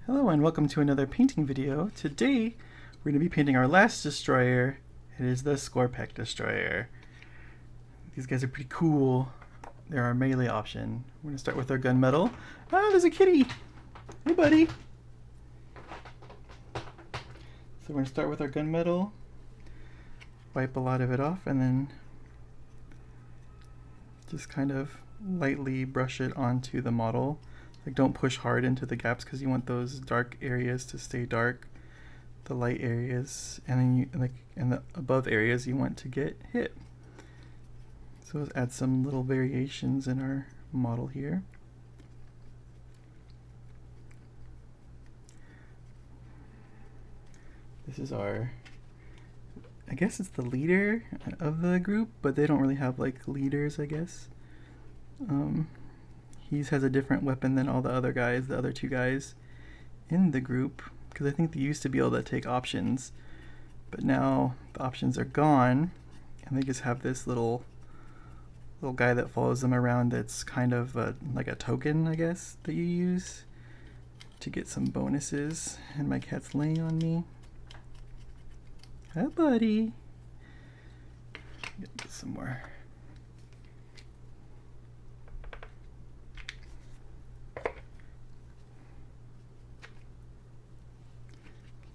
Hello and welcome to another painting video. Today we're going to be painting our last destroyer. It is the Skorpekh Destroyer. These guys are pretty cool. They're our melee option. We're going to start with our gunmetal. Ah, there's a kitty! Hey buddy! So we're going to start with our gunmetal, wipe a lot of it off, and then just kind of lightly brush it onto the model. Like, don't push hard into the gaps because you want those dark areas to stay dark, the light areas, and then you and the above areas you want to get hit. So let's add some little variations in our model here. This is our, I guess it's the leader of the group, but they don't really have like leaders, I guess. He has a different weapon than all the other guys, the other two guys in the group, because I think they used to be able to take options, but now the options are gone, and they just have this little guy that follows them around that's kind of like a token, I guess, that you use to get some bonuses. And my cat's laying on me. Hi, buddy. Get some more.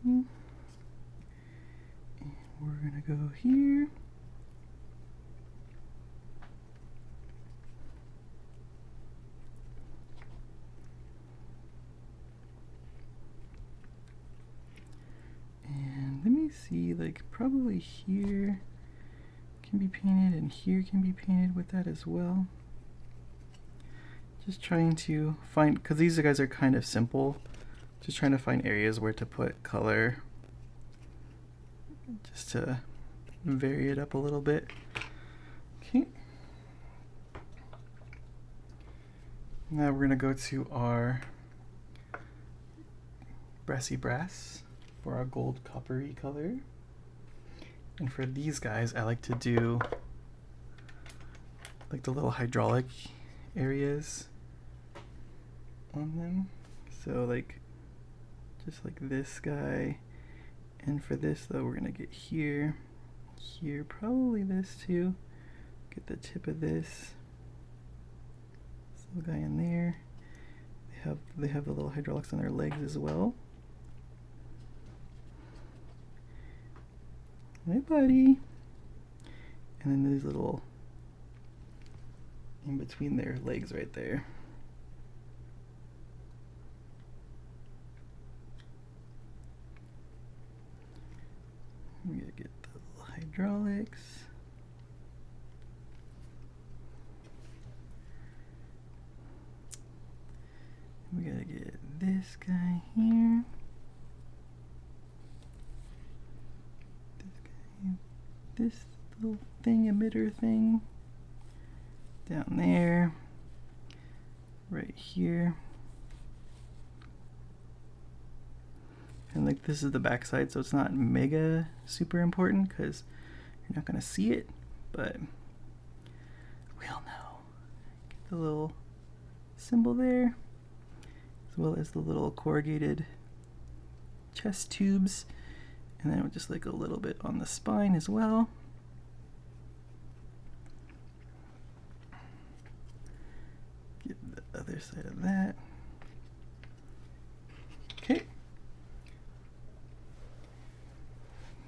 And we're gonna go here. And let me see, like probably here can be painted and here can be painted with that as well. Just trying to find, because these guys are kind of simple. Just trying to find areas where to put color, just to vary it up a little bit. Okay. Now we're gonna go to our brassy brass for our gold coppery color. And for these guys, I like to do like the little hydraulic areas on them. So like, just like this guy. And for this though, we're gonna get here, here, probably this too. Get the tip of this little guy in there. They have the little hydraulics on their legs as well. Hey buddy. And then these little in between their legs right there. We gotta get the hydraulics. We gotta get this guy here. This guy, this little thing, emitter thing. Down there. Right here. And like, this is the backside, so it's not mega super important because you're not gonna see it, but we'll know. Get the little symbol there, as well as the little corrugated chest tubes, and then just like a little bit on the spine as well. Get the other side of that. Okay.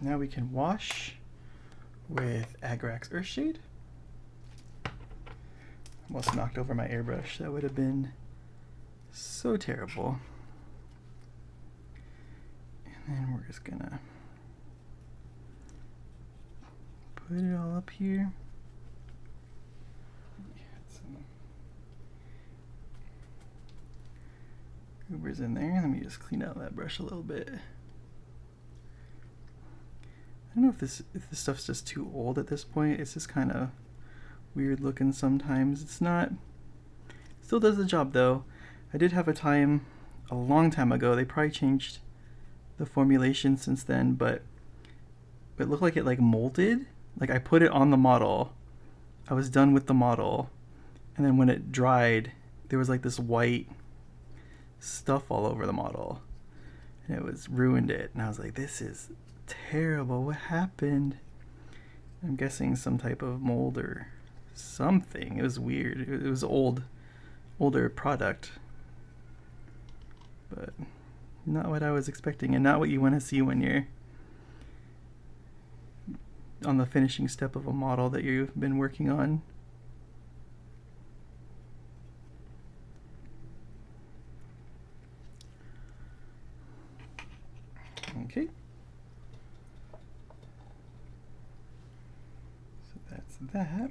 Now we can wash with Agrax Earthshade. Almost knocked over my airbrush. That would have been so terrible. And then we're just gonna put it all up here. Some goobers in there. Let me just clean out that brush a little bit. I don't know if this stuff's just too old at this point. It's just kind of weird looking sometimes. It's not, still does the job though. I did have a time a long time ago, they probably changed the formulation since then, but it looked like it like molded. Like I put it on the model, I was done with the model, and then when it dried there was like this white stuff all over the model. and it was ruined it, and I was like, this is terrible, what happened? I'm guessing some type of mold or something. It was weird. It was older product, but not what I was expecting, and not what you want to see when you're on the finishing step of a model that you've been working on. Okay. So that's that.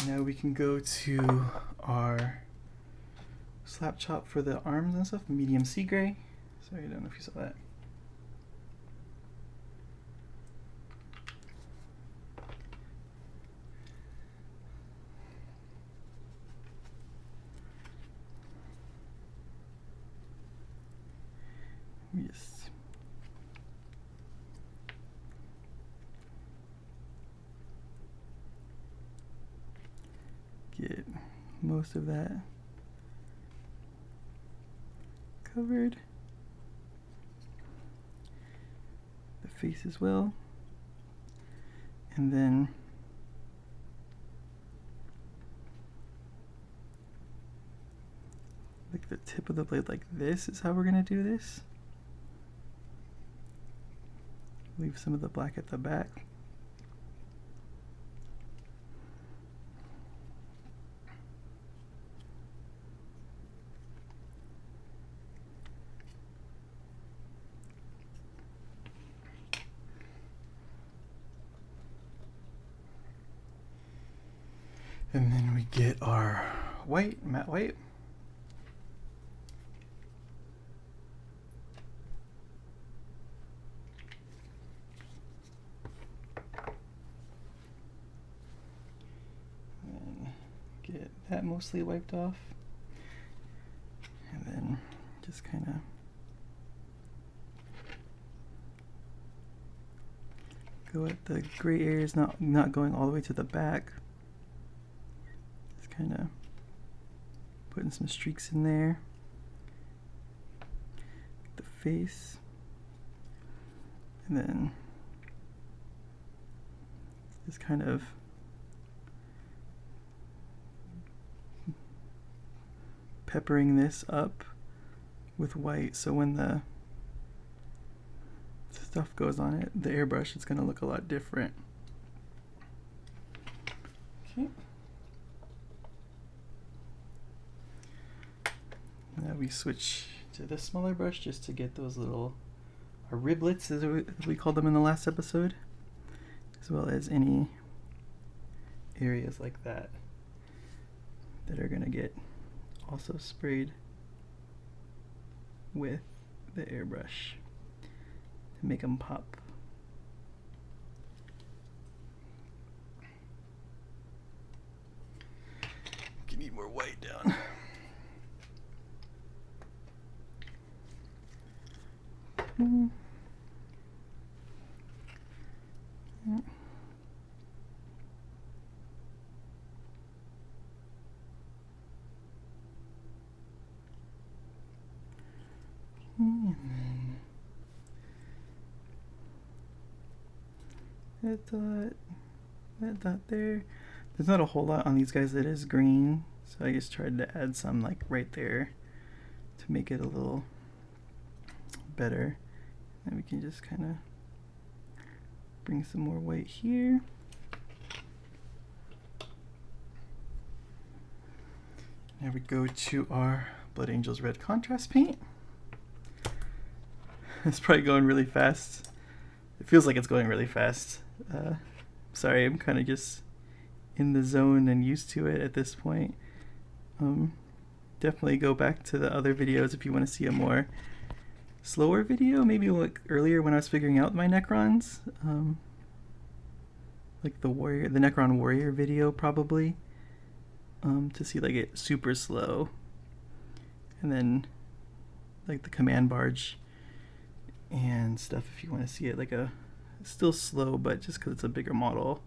Now we can go to our slap chop for the arms and stuff, medium sea gray. Sorry, I don't know if you saw that. Yes. Get most of that covered. The face as well. And then like the tip of the blade like this is how we're gonna do this. Leave some of the black at the back. And then we get our white, matte white. Get that mostly wiped off, and then just kind of go at the gray areas, not going all the way to the back. Just kind of putting some streaks in there. The face, and then just kind of peppering this up with white, so when the stuff goes on it, the airbrush is going to look a lot different. Okay. Now we switch to the smaller brush just to get those little riblets, as we called them in the last episode, as well as any areas like that that are going to get also sprayed with the airbrush to make them pop. You need more white down. And then that dot there. There's not a whole lot on these guys that is green, so I just tried to add some like right there to make it a little better. And we can just kind of bring some more white here. Now we go to our Blood Angels Red Contrast paint. It's probably going really fast. It feels like it's going really fast. Sorry, I'm kind of just in the zone and used to it at this point. Definitely go back to the other videos if you want to see a more slower video, maybe like earlier when I was figuring out my Necrons. Like the Necron Warrior video probably. To see like it super slow. And then like the command barge and stuff if you want to see it like still slow, but just because it's a bigger model.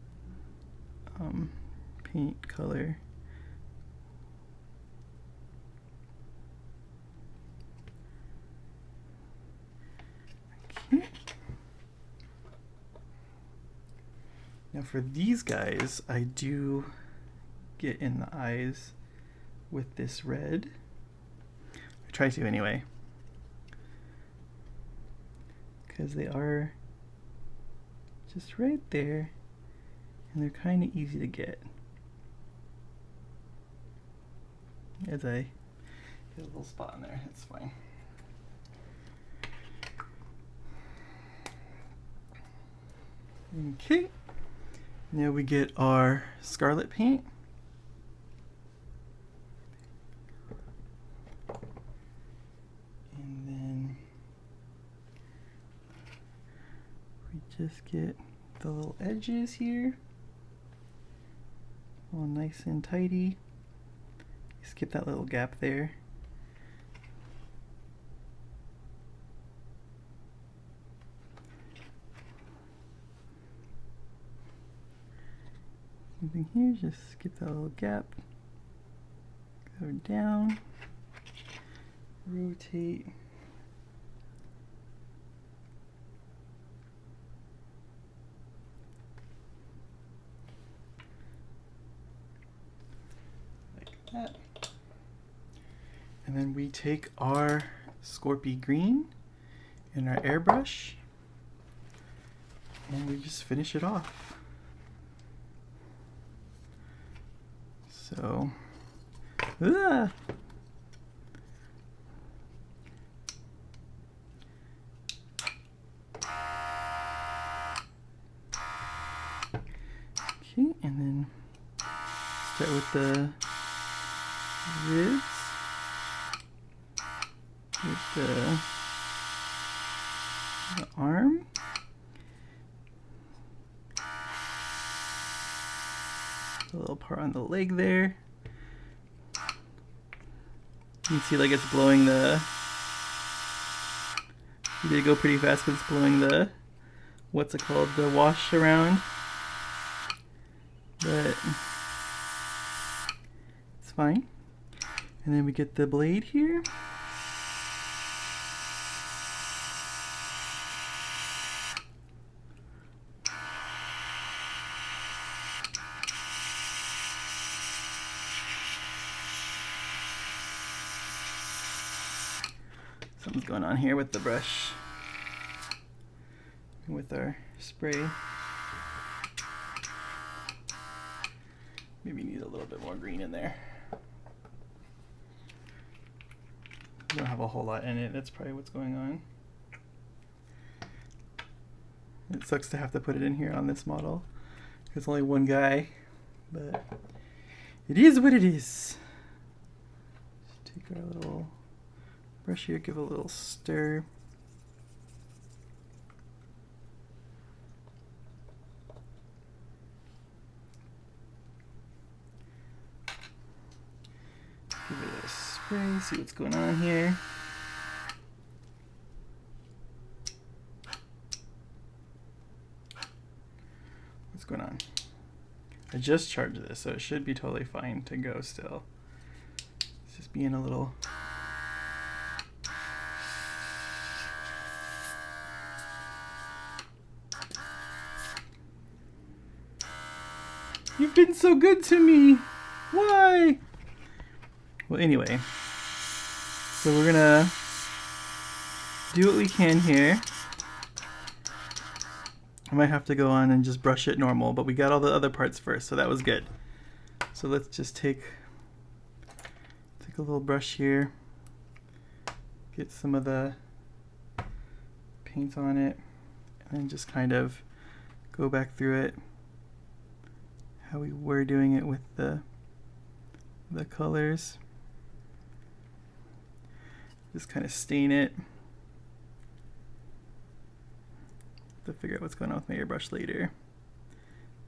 Paint color. Now for these guys, I do get in the eyes with this red. I try to anyway. Because they are just right there, and they're kind of easy to get. As I get a little spot in there, it's fine. Okay, now we get our scarlet paint. And then we just get the little edges here all nice and tidy. Skip that little gap there. Something here, just skip that little gap. Go down, rotate. Like that. And then we take our Skorpekh green and our airbrush and we just finish it off. So, okay, and then start with the ribs. With the arm. A little part on the leg there. You can see like it's blowing the... You did go pretty fast because it's blowing the... What's it called? The wash around. But it's fine. And then we get the blade here. Something's going on here with the brush and with our spray. Maybe need a little bit more green in there. We don't have a whole lot in it, that's probably what's going on. It sucks to have to put it in here on this model. It's only one guy, but it is what it is. Just take our little brush here, give a little stir. Give it a spray, see what's going on here. What's going on? I just charged this, so it should be totally fine to go still. It's just being a little... You've been so good to me! Why? Well, anyway. So we're gonna do what we can here. I might have to go on and just brush it normal, but we got all the other parts first, so that was good. So let's just take a little brush here, get some of the paint on it, and then just kind of go back through it how we were doing it with the colors. Just kind of stain it to figure out what's going on with my airbrush later.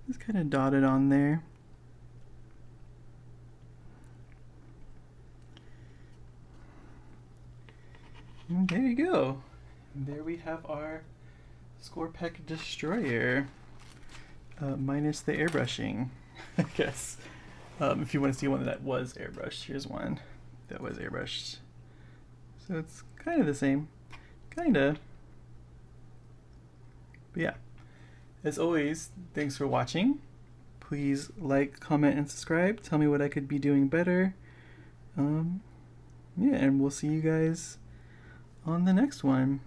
Just kind of dot it on there. And there you go. And there we have our Skorpekh Destroyer. Minus the airbrushing, I guess. If you want to see one that was airbrushed, here's one that was airbrushed. So it's kind of the same. Kinda. But yeah. as always, thanks for watching. Please like, comment, and subscribe. Tell me what I could be doing better. Yeah, and we'll see you guys on the next one.